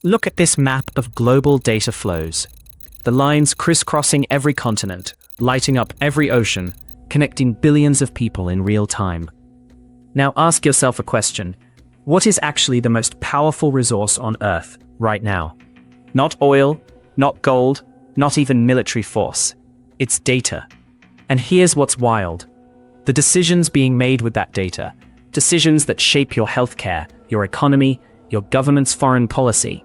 Look at this map of global data flows. The lines crisscrossing every continent, lighting up every ocean, connecting billions of people in real time. Now ask yourself a question. What is actually the most powerful resource on Earth right now? Not oil, not gold, not even military force. It's data. And here's what's wild. The decisions being made with that data, decisions that shape your healthcare, your economy, your government's foreign policy,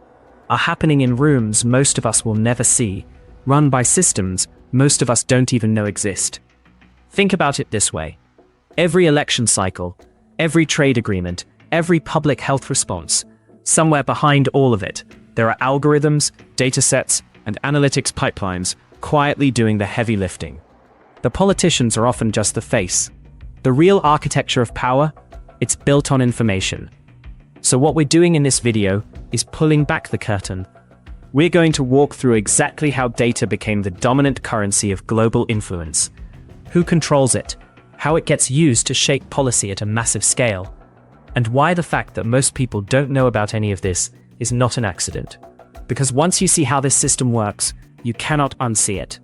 are happening in rooms most of us will never see, run by systems most of us don't even know exist. Think about it this way. Every election cycle, every trade agreement, every public health response, somewhere behind all of it, there are algorithms, datasets, and analytics pipelines quietly doing the heavy lifting. The politicians are often just the face. The real architecture of power, it's built on information. So what we're doing in this video is pulling back the curtain. We're going to walk through exactly how data became the dominant currency of global influence, who controls it, how it gets used to shape policy at a massive scale, and why the fact that most people don't know about any of this is not an accident. Because once you see how this system works, you cannot unsee it.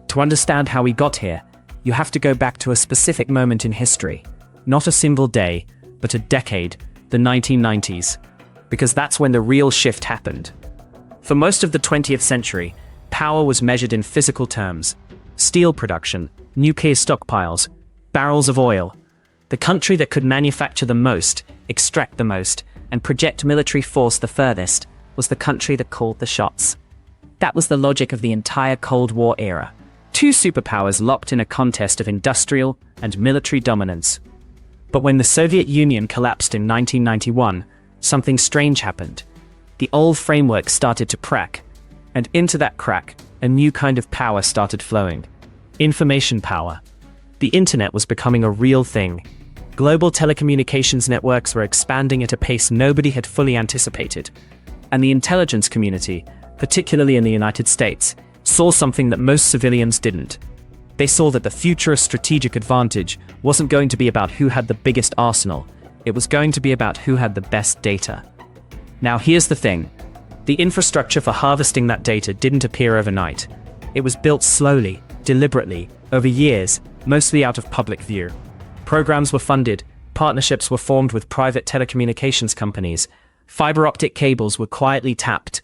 To understand how we got here, you have to go back to a specific moment in history, not a single day, but a decade, the 1990s, because that's when the real shift happened. For most of the 20th century, power was measured in physical terms: steel production, nuclear stockpiles, barrels of oil. The country that could manufacture the most, extract the most, and project military force the furthest was the country that called the shots. That was the logic of the entire Cold War era. Two superpowers locked in a contest of industrial and military dominance. But when the Soviet Union collapsed in 1991, something strange happened. The old framework started to crack, and into that crack, a new kind of power started flowing. Information power. The internet was becoming a real thing. Global telecommunications networks were expanding at a pace nobody had fully anticipated. And the intelligence community, particularly in the United States, saw something that most civilians didn't. They saw that the future of strategic advantage wasn't going to be about who had the biggest arsenal. It was going to be about who had the best data. Now here's the thing. The infrastructure for harvesting that data didn't appear overnight. It was built slowly, deliberately, over years, mostly out of public view. Programs were funded, partnerships were formed with private telecommunications companies, fiber optic cables were quietly tapped.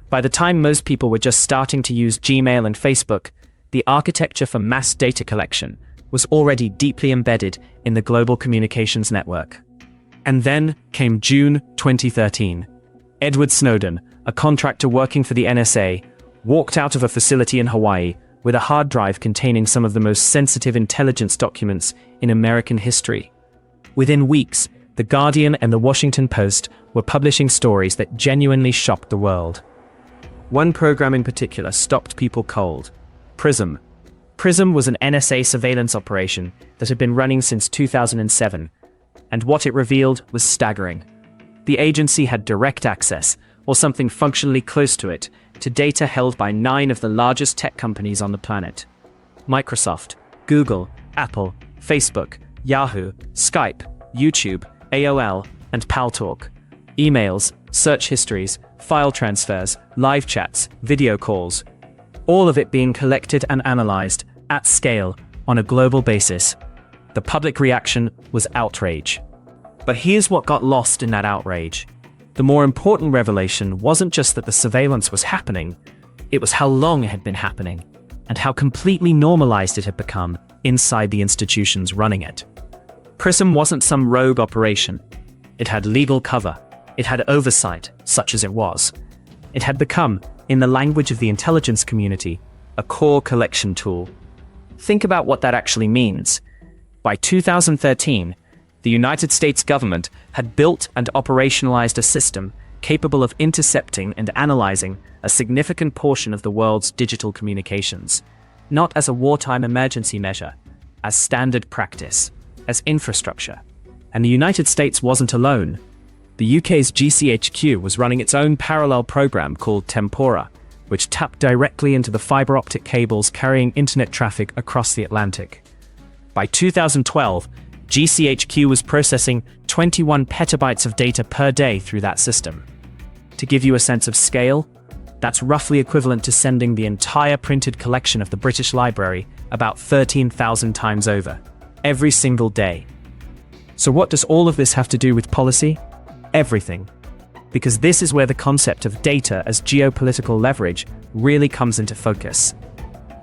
By the time most people were just starting to use Gmail and Facebook, the architecture for mass data collection was already deeply embedded in the global communications network. And then came June 2013. Edward Snowden, a contractor working for the NSA, walked out of a facility in Hawaii with a hard drive containing some of the most sensitive intelligence documents in American history. Within weeks, The Guardian and The Washington Post were publishing stories that genuinely shocked the world. One program in particular stopped people cold. PRISM. PRISM was an NSA surveillance operation that had been running since 2007, and what it revealed was staggering. The agency had direct access, or something functionally close to it, to data held by 9 of the largest tech companies on the planet. Microsoft, Google, Apple, Facebook, Yahoo, Skype, YouTube, AOL, and Paltalk. Emails, search histories, file transfers, live chats, video calls. All of it being collected and analyzed, at scale, on a global basis. The public reaction was outrage. But here's what got lost in that outrage. The more important revelation wasn't just that the surveillance was happening, it was how long it had been happening, and how completely normalized it had become inside the institutions running it. PRISM wasn't some rogue operation. It had legal cover. It had oversight, such as it was. It had become, in the language of the intelligence community, a core collection tool. Think about what that actually means. By 2013, the United States government had built and operationalized a system capable of intercepting and analyzing a significant portion of the world's digital communications, not as a wartime emergency measure, as standard practice, as infrastructure. And the United States wasn't alone. The UK's GCHQ was running its own parallel program called Tempora, which tapped directly into the fiber optic cables carrying internet traffic across the Atlantic. By 2012, GCHQ was processing 21 petabytes of data per day through that system. To give you a sense of scale, that's roughly equivalent to sending the entire printed collection of the British Library about 13,000 times over, every single day. So what does all of this have to do with policy? Everything. Because this is where the concept of data as geopolitical leverage really comes into focus.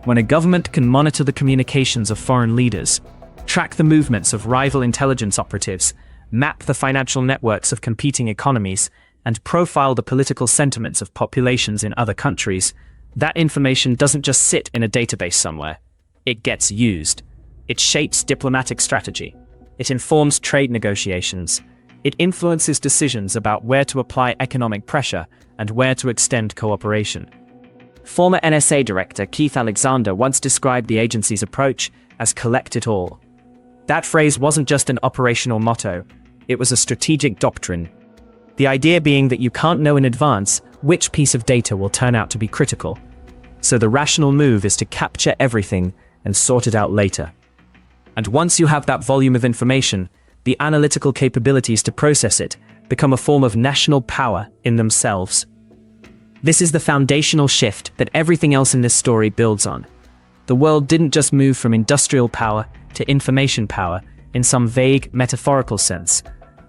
When a government can monitor the communications of foreign leaders, track the movements of rival intelligence operatives, map the financial networks of competing economies, and profile the political sentiments of populations in other countries, that information doesn't just sit in a database somewhere. It gets used. It shapes diplomatic strategy. It informs trade negotiations. It influences decisions about where to apply economic pressure and where to extend cooperation. Former NSA Director Keith Alexander once described the agency's approach as "collect it all." That phrase wasn't just an operational motto, it was a strategic doctrine. The idea being that you can't know in advance which piece of data will turn out to be critical. So the rational move is to capture everything and sort it out later. And once you have that volume of information, the analytical capabilities to process it become a form of national power in themselves. This is the foundational shift that everything else in this story builds on. The world didn't just move from industrial power to information power in some vague, metaphorical sense.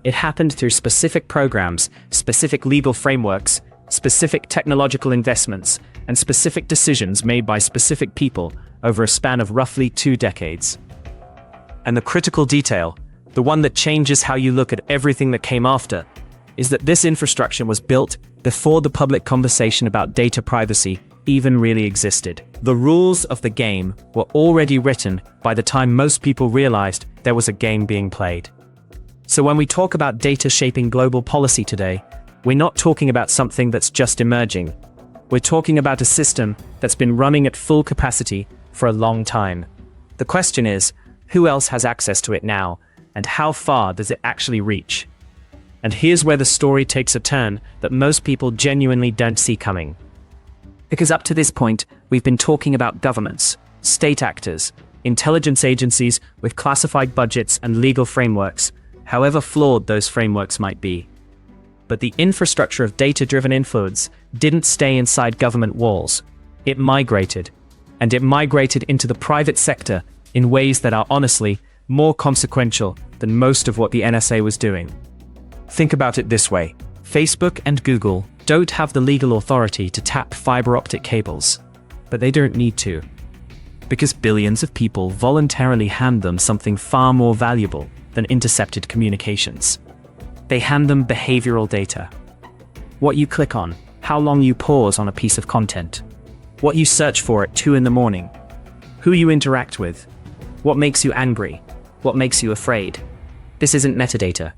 It happened through specific programs, specific legal frameworks, specific technological investments, and specific decisions made by specific people over a span of roughly 2 decades. And the critical detail, the one that changes how you look at everything that came after, is that this infrastructure was built before the public conversation about data privacy even really existed. The rules of the game were already written by the time most people realized there was a game being played. So when we talk about data shaping global policy today, we're not talking about something that's just emerging. We're talking about a system that's been running at full capacity for a long time. The question is, who else has access to it now, and how far does it actually reach? And here's where the story takes a turn that most people genuinely don't see coming. Because up to this point, we've been talking about governments, state actors, intelligence agencies with classified budgets and legal frameworks, however flawed those frameworks might be. But the infrastructure of data-driven influence didn't stay inside government walls. It migrated. And it migrated into the private sector in ways that are honestly more consequential than most of what the NSA was doing. Think about it this way. Facebook and Google don't have the legal authority to tap fiber optic cables, but they don't need to. Because billions of people voluntarily hand them something far more valuable than intercepted communications. They hand them behavioral data. What you click on, how long you pause on a piece of content, what you search for at 2 a.m, who you interact with, what makes you angry, what makes you afraid. This isn't metadata.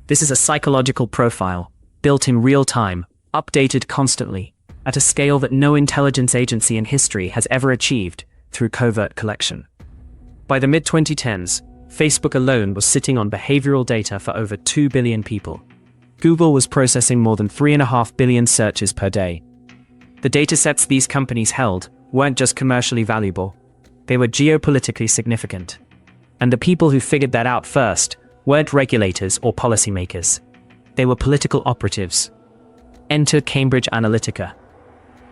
This is a psychological profile, built in real time, updated constantly, at a scale that no intelligence agency in history has ever achieved through covert collection. By the mid-2010s, Facebook alone was sitting on behavioral data for over 2 billion people. Google was processing more than 3.5 billion searches per day. The datasets these companies held weren't just commercially valuable, they were geopolitically significant. And the people who figured that out first weren't regulators or policymakers. They were political operatives. Enter Cambridge Analytica.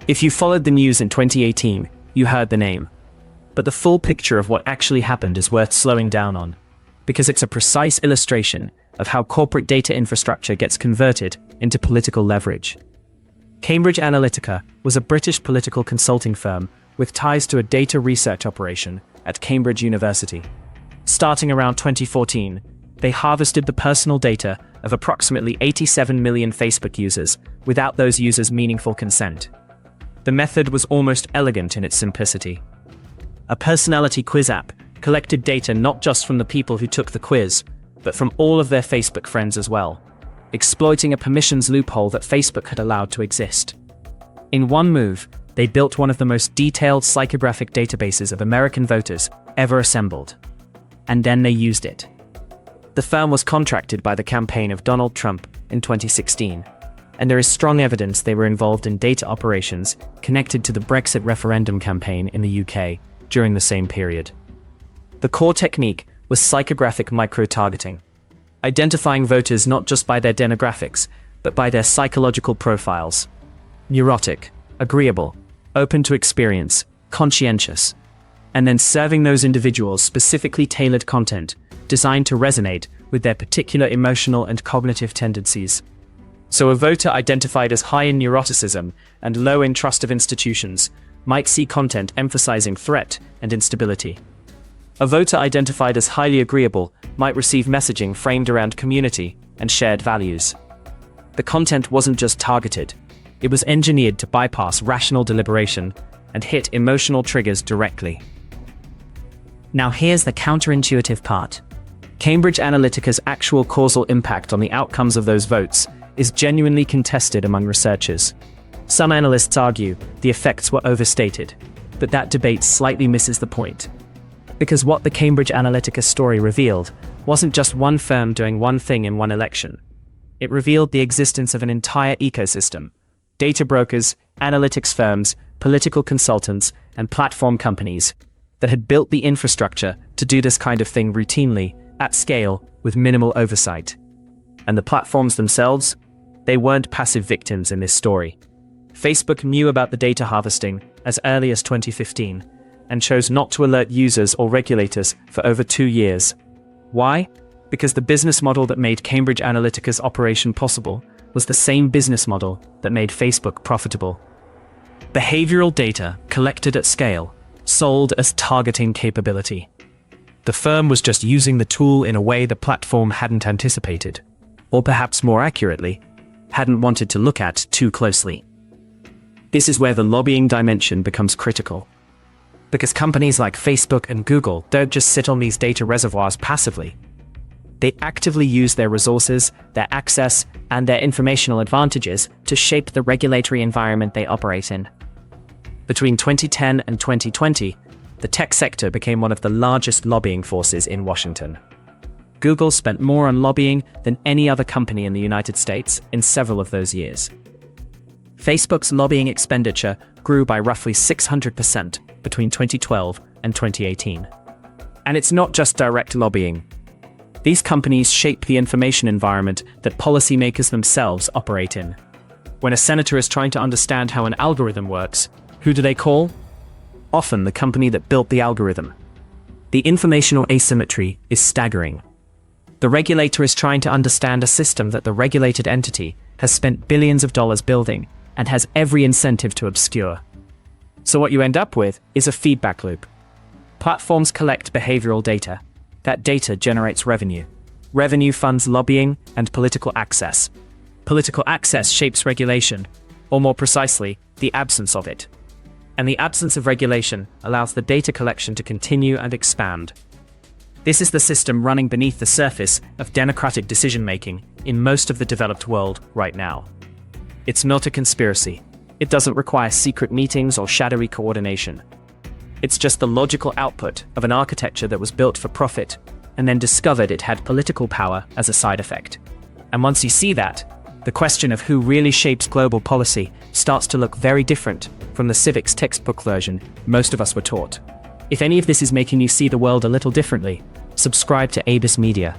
If you followed the news in 2018, you heard the name. But the full picture of what actually happened is worth slowing down on, because it's a precise illustration of how corporate data infrastructure gets converted into political leverage. Cambridge Analytica was a British political consulting firm with ties to a data research operation at Cambridge University. Starting around 2014, they harvested the personal data of approximately 87 million Facebook users without those users' meaningful consent. The method was almost elegant in its simplicity. A personality quiz app collected data not just from the people who took the quiz, but from all of their Facebook friends as well, exploiting a permissions loophole that Facebook had allowed to exist. In one move, they built one of the most detailed psychographic databases of American voters ever assembled. And then they used it. The firm was contracted by the campaign of Donald Trump in 2016, and there is strong evidence they were involved in data operations connected to the Brexit referendum campaign in the UK during the same period. The core technique was psychographic micro-targeting, identifying voters not just by their demographics, but by their psychological profiles. Neurotic, agreeable, open to experience, conscientious. And then serving those individuals specifically tailored content designed to resonate with their particular emotional and cognitive tendencies. So a voter identified as high in neuroticism and low in trust of institutions might see content emphasizing threat and instability. A voter identified as highly agreeable might receive messaging framed around community and shared values. The content wasn't just targeted, it was engineered to bypass rational deliberation and hit emotional triggers directly. Now here's the counterintuitive part. Cambridge Analytica's actual causal impact on the outcomes of those votes is genuinely contested among researchers. Some analysts argue the effects were overstated, but that debate slightly misses the point. Because what the Cambridge Analytica story revealed wasn't just one firm doing one thing in one election. It revealed the existence of an entire ecosystem: data brokers, analytics firms, political consultants, and platform companies that had built the infrastructure to do this kind of thing routinely, at scale, with minimal oversight. And the platforms themselves? They weren't passive victims in this story. Facebook knew about the data harvesting as early as 2015 and chose not to alert users or regulators for over 2 years. Why? Because the business model that made Cambridge Analytica's operation possible was the same business model that made Facebook profitable. Behavioral data collected at scale, sold as targeting capability. The firm was just using the tool in a way the platform hadn't anticipated, or perhaps more accurately, hadn't wanted to look at too closely. This is where the lobbying dimension becomes critical. Because companies like Facebook and Google don't just sit on these data reservoirs passively. They actively use their resources, their access, and their informational advantages to shape the regulatory environment they operate in. Between 2010 and 2020, the tech sector became one of the largest lobbying forces in Washington. Google spent more on lobbying than any other company in the United States in several of those years. Facebook's lobbying expenditure grew by roughly 600% between 2012 and 2018. And it's not just direct lobbying. These companies shape the information environment that policymakers themselves operate in. When a senator is trying to understand how an algorithm works, who do they call? Often the company that built the algorithm. The informational asymmetry is staggering. The regulator is trying to understand a system that the regulated entity has spent billions of dollars building and has every incentive to obscure. So what you end up with is a feedback loop. Platforms collect behavioral data. That data generates revenue. Revenue funds lobbying and political access. Political access shapes regulation, or more precisely, the absence of it. And the absence of regulation allows the data collection to continue and expand. This is the system running beneath the surface of democratic decision-making in most of the developed world right now. It's not a conspiracy. It doesn't require secret meetings or shadowy coordination. It's just the logical output of an architecture that was built for profit and then discovered it had political power as a side effect. And once you see that, the question of who really shapes global policy starts to look very different from the civics textbook version most of us were taught. If any of this is making you see the world a little differently, subscribe to ABIS Media.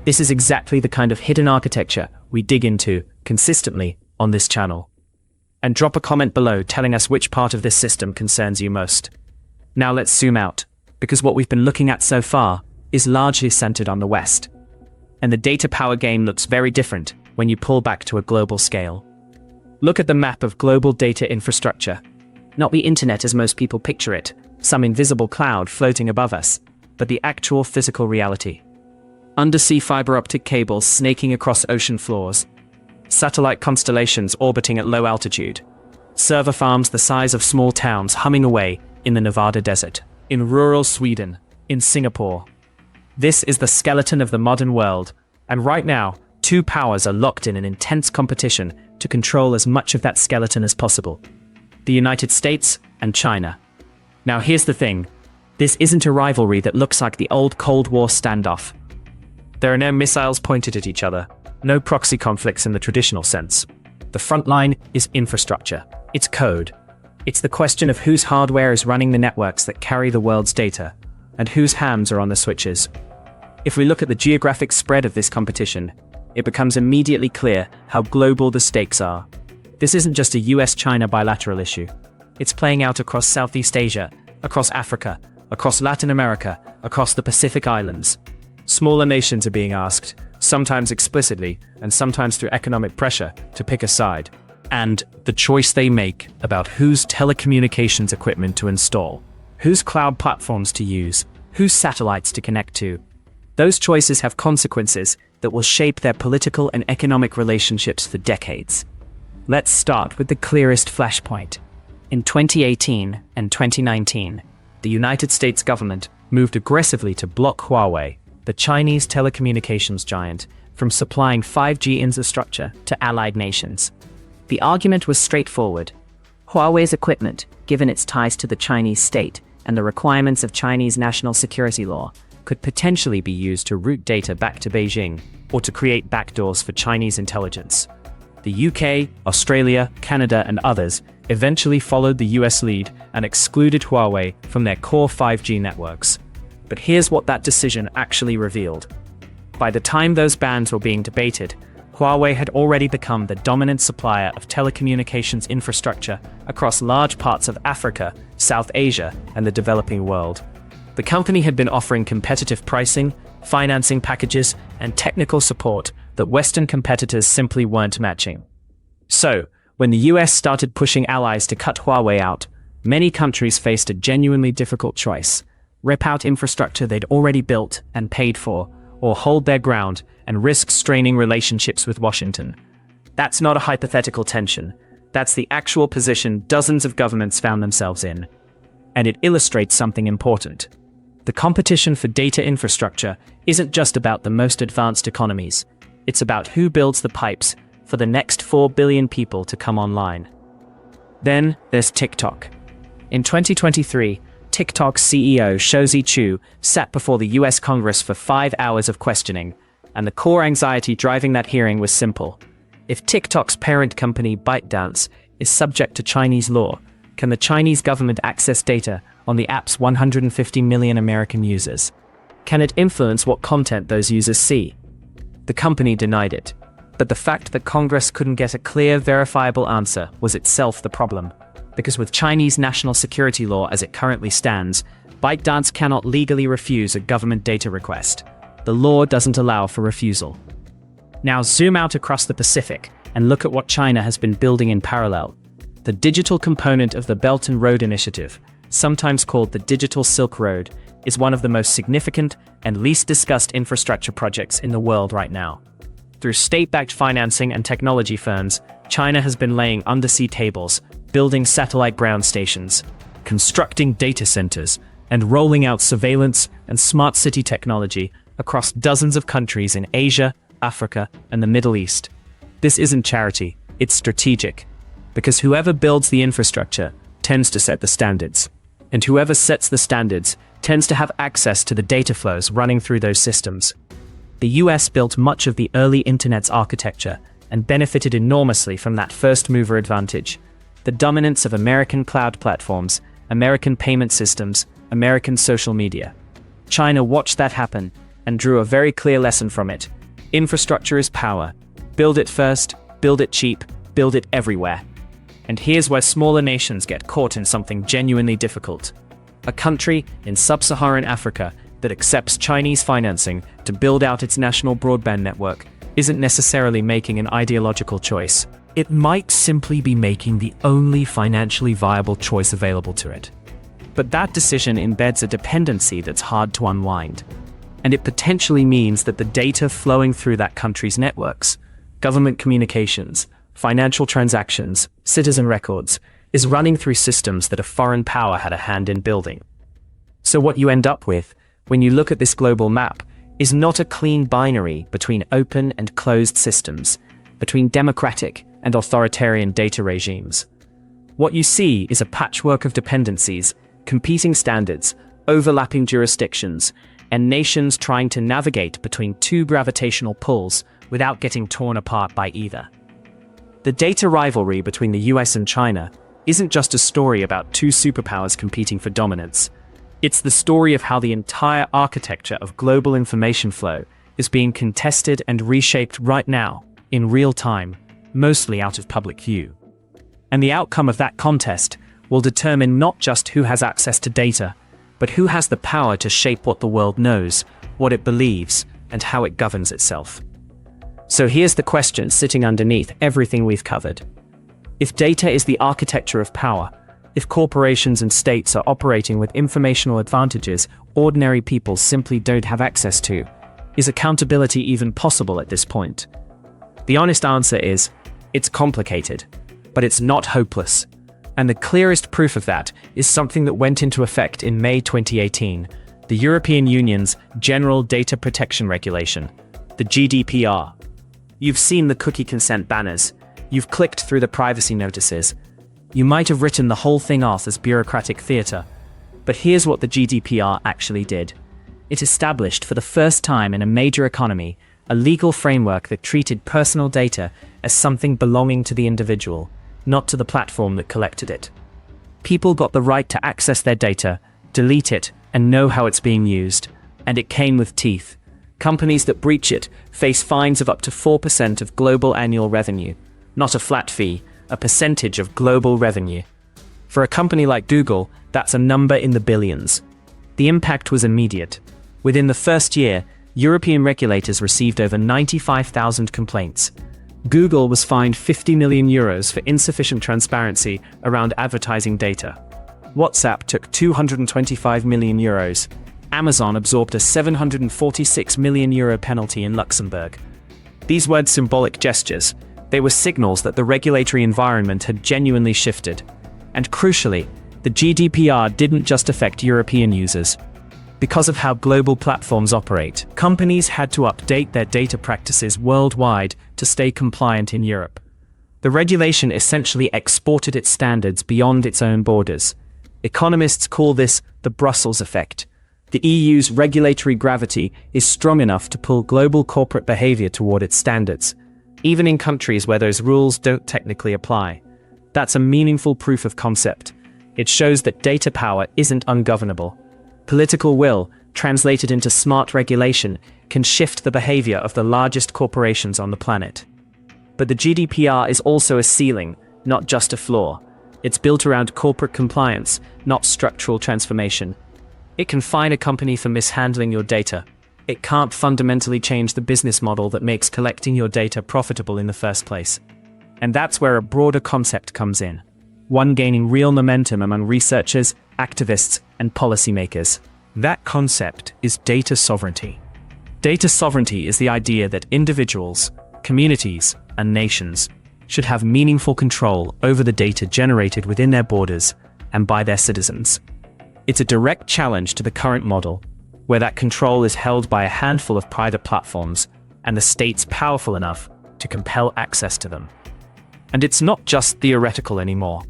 This is exactly the kind of hidden architecture we dig into consistently on this channel. And drop a comment below telling us which part of this system concerns you most. Now let's zoom out, because what we've been looking at so far is largely centered on the West. And the data power game looks very different when you pull back to a global scale. Look at the map of global data infrastructure. Not the internet as most people picture it, some invisible cloud floating above us, but the actual physical reality. Undersea fiber optic cables snaking across ocean floors, satellite constellations orbiting at low altitude, server farms the size of small towns humming away in the Nevada desert, in rural Sweden, in Singapore. This is the skeleton of the modern world, and right now, two powers are locked in an intense competition to control as much of that skeleton as possible: the United States and China. Now here's the thing, this isn't a rivalry that looks like the old Cold War standoff. There are no missiles pointed at each other, no proxy conflicts in the traditional sense. The front line is infrastructure, it's code. It's the question of whose hardware is running the networks that carry the world's data, and whose hands are on the switches. If we look at the geographic spread of this competition, it becomes immediately clear how global the stakes are. This isn't just a US-China bilateral issue. It's playing out across Southeast Asia, across Africa, across Latin America, across the Pacific Islands. Smaller nations are being asked, sometimes explicitly and sometimes through economic pressure, to pick a side. And the choice they make about whose telecommunications equipment to install, whose cloud platforms to use, whose satellites to connect to, those choices have consequences that will shape their political and economic relationships for decades. Let's start with the clearest flashpoint. In 2018 and 2019, the United States government moved aggressively to block Huawei, the Chinese telecommunications giant, from supplying 5G infrastructure to allied nations. The argument was straightforward. Huawei's equipment, given its ties to the Chinese state and the requirements of Chinese national security law, could potentially be used to route data back to Beijing or to create backdoors for Chinese intelligence. The UK, Australia, Canada, and others eventually followed the US lead and excluded Huawei from their core 5G networks. But here's what that decision actually revealed. By the time those bans were being debated, Huawei had already become the dominant supplier of telecommunications infrastructure across large parts of Africa, South Asia, and the developing world. The company had been offering competitive pricing, financing packages, and technical support that Western competitors simply weren't matching. So, when the US started pushing allies to cut Huawei out, many countries faced a genuinely difficult choice: rip out infrastructure they'd already built and paid for, or hold their ground and risk straining relationships with Washington. That's not a hypothetical tension. That's the actual position dozens of governments found themselves in. And it illustrates something important. The competition for data infrastructure isn't just about the most advanced economies. It's about who builds the pipes for the next 4 billion people to come online. Then there's TikTok. In 2023, TikTok's CEO Shouzi Chu sat before the US Congress for 5 hours of questioning, and the core anxiety driving that hearing was simple. If TikTok's parent company ByteDance is subject to Chinese law, can the Chinese government access data on the app's 150 million American users? Can it influence what content those users see? The company denied it. But the fact that Congress couldn't get a clear, verifiable answer was itself the problem. Because with Chinese national security law as it currently stands, ByteDance cannot legally refuse a government data request. The law doesn't allow for refusal. Now zoom out across the Pacific and look at what China has been building in parallel. The digital component of the Belt and Road Initiative, sometimes called the Digital Silk Road, is one of the most significant and least discussed infrastructure projects in the world right now. Through state-backed financing and technology firms, China has been laying undersea cables, building satellite ground stations, constructing data centers, and rolling out surveillance and smart city technology across dozens of countries in Asia, Africa, and the Middle East. This isn't charity, it's strategic. Because whoever builds the infrastructure tends to set the standards. And whoever sets the standards tends to have access to the data flows running through those systems. The US built much of the early internet's architecture and benefited enormously from that first-mover advantage. The dominance of American cloud platforms, American payment systems, American social media. China watched that happen and drew a very clear lesson from it. Infrastructure is power. Build it first, build it cheap, build it everywhere. And here's where smaller nations get caught in something genuinely difficult. A country in sub-Saharan Africa that accepts Chinese financing to build out its national broadband network isn't necessarily making an ideological choice. It might simply be making the only financially viable choice available to it. But that decision embeds a dependency that's hard to unwind. And it potentially means that the data flowing through that country's networks, government communications, financial transactions, citizen records, is running through systems that a foreign power had a hand in building. So what you end up with, when you look at this global map, is not a clean binary between open and closed systems, between democratic and authoritarian data regimes. What you see is a patchwork of dependencies, competing standards, overlapping jurisdictions, and nations trying to navigate between two gravitational pulls without getting torn apart by either. The data rivalry between the US and China isn't just a story about two superpowers competing for dominance. It's the story of how the entire architecture of global information flow is being contested and reshaped right now, in real time, mostly out of public view. And the outcome of that contest will determine not just who has access to data, but who has the power to shape what the world knows, what it believes, and how it governs itself. So here's the question sitting underneath everything we've covered. If data is the architecture of power, if corporations and states are operating with informational advantages ordinary people simply don't have access to, is accountability even possible at this point? The honest answer is, it's complicated, but it's not hopeless. And the clearest proof of that is something that went into effect in May 2018, the European Union's General Data Protection Regulation, the GDPR. You've seen the cookie consent banners, you've clicked through the privacy notices, you might have written the whole thing off as bureaucratic theatre, but here's what the GDPR actually did. It established for the first time in a major economy a legal framework that treated personal data as something belonging to the individual, not to the platform that collected it. People got the right to access their data, delete it, and know how it's being used, and it came with teeth. Companies that breach it face fines of up to 4% of global annual revenue, not a flat fee, a percentage of global revenue. For a company like Google, that's a number in the billions. The impact was immediate. Within the first year, European regulators received over 95,000 complaints. Google was fined €50 million for insufficient transparency around advertising data. WhatsApp took €225 million. Amazon absorbed a €746 million penalty in Luxembourg. These weren't symbolic gestures. They were signals that the regulatory environment had genuinely shifted. And crucially, the GDPR didn't just affect European users. Because of how global platforms operate, companies had to update their data practices worldwide to stay compliant in Europe. The regulation essentially exported its standards beyond its own borders. Economists call this the Brussels effect. The EU's regulatory gravity is strong enough to pull global corporate behavior toward its standards, even in countries where those rules don't technically apply. That's a meaningful proof of concept. It shows that data power isn't ungovernable. Political will, translated into smart regulation, can shift the behavior of the largest corporations on the planet. But the GDPR is also a ceiling, not just a floor. It's built around corporate compliance, not structural transformation. It can fine a company for mishandling your data. It can't fundamentally change the business model that makes collecting your data profitable in the first place. And that's where a broader concept comes in, one gaining real momentum among researchers, activists, and policymakers. That concept is data sovereignty. Data sovereignty is the idea that individuals, communities, and nations should have meaningful control over the data generated within their borders and by their citizens. It's a direct challenge to the current model, where that control is held by a handful of private platforms and the state's powerful enough to compel access to them. And it's not just theoretical anymore.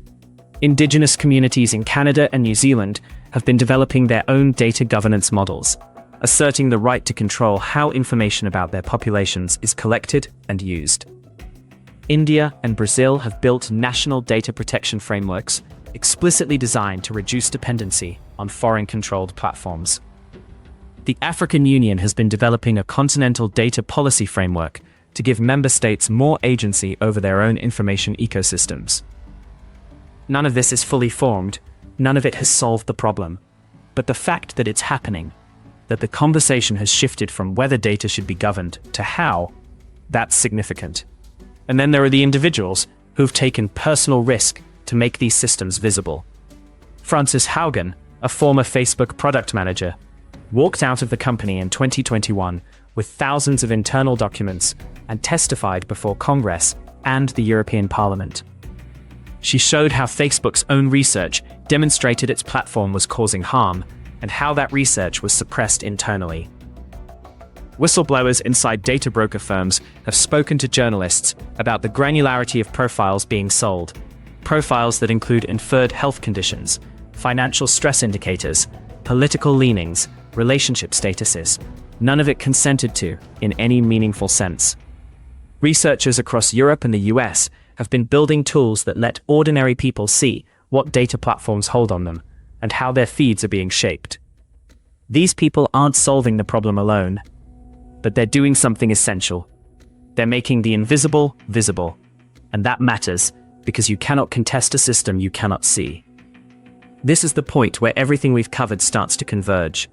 Indigenous communities in Canada and New Zealand have been developing their own data governance models, asserting the right to control how information about their populations is collected and used. India and Brazil have built national data protection frameworks explicitly designed to reduce dependency on foreign-controlled platforms. The African Union has been developing a continental data policy framework to give member states more agency over their own information ecosystems. None of this is fully formed, none of it has solved the problem. But the fact that it's happening, that the conversation has shifted from whether data should be governed to how, that's significant. And then there are the individuals who've taken personal risk to make these systems visible. Frances Haugen, a former Facebook product manager, walked out of the company in 2021 with thousands of internal documents and testified before Congress and the European Parliament. She showed how Facebook's own research demonstrated its platform was causing harm and how that research was suppressed internally. Whistleblowers inside data broker firms have spoken to journalists about the granularity of profiles being sold, profiles that include inferred health conditions, financial stress indicators, political leanings, relationship statuses, none of it consented to in any meaningful sense. Researchers across Europe and the US have been building tools that let ordinary people see what data platforms hold on them and how their feeds are being shaped. These people aren't solving the problem alone. but they're doing something essential. They're making the invisible visible. And that matters because you cannot contest a system you cannot see. This is the point where everything we've covered starts to converge.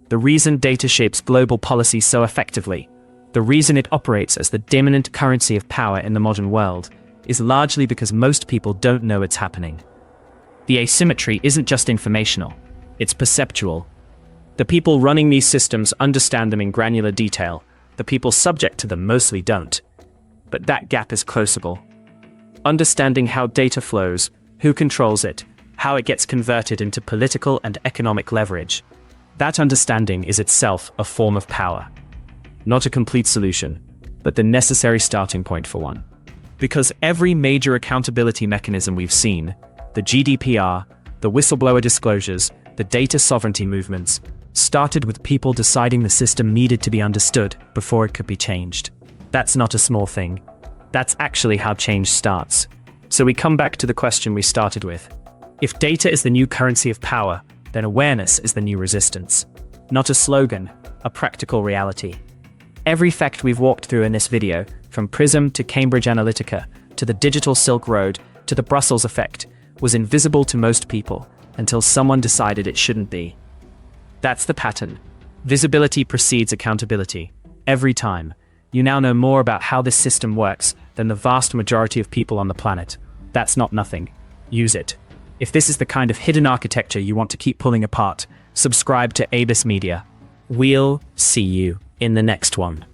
The reason data shapes global policy so effectively, the reason it operates as the dominant currency of power in the modern world, is largely because most people don't know it's happening. The asymmetry isn't just informational, it's perceptual. The people running these systems understand them in granular detail, the people subject to them mostly don't. But that gap is closable. Understanding how data flows, who controls it, how it gets converted into political and economic leverage, that understanding is itself a form of power. Not a complete solution, but the necessary starting point for one. Because every major accountability mechanism we've seen, the GDPR, the whistleblower disclosures, the data sovereignty movements, started with people deciding the system needed to be understood before it could be changed. That's not a small thing. That's actually how change starts. So we come back to the question we started with. If data is the new currency of power, then awareness is the new resistance. Not a slogan, a practical reality. Every fact we've walked through in this video, from Prism to Cambridge Analytica, to the digital Silk Road, to the Brussels effect, was invisible to most people until someone decided it shouldn't be. That's the pattern. Visibility precedes accountability. Every time. You now know more about how this system works than the vast majority of people on the planet. That's not nothing. Use it. If this is the kind of hidden architecture you want to keep pulling apart, subscribe to ABIS Media. We'll see you in the next one.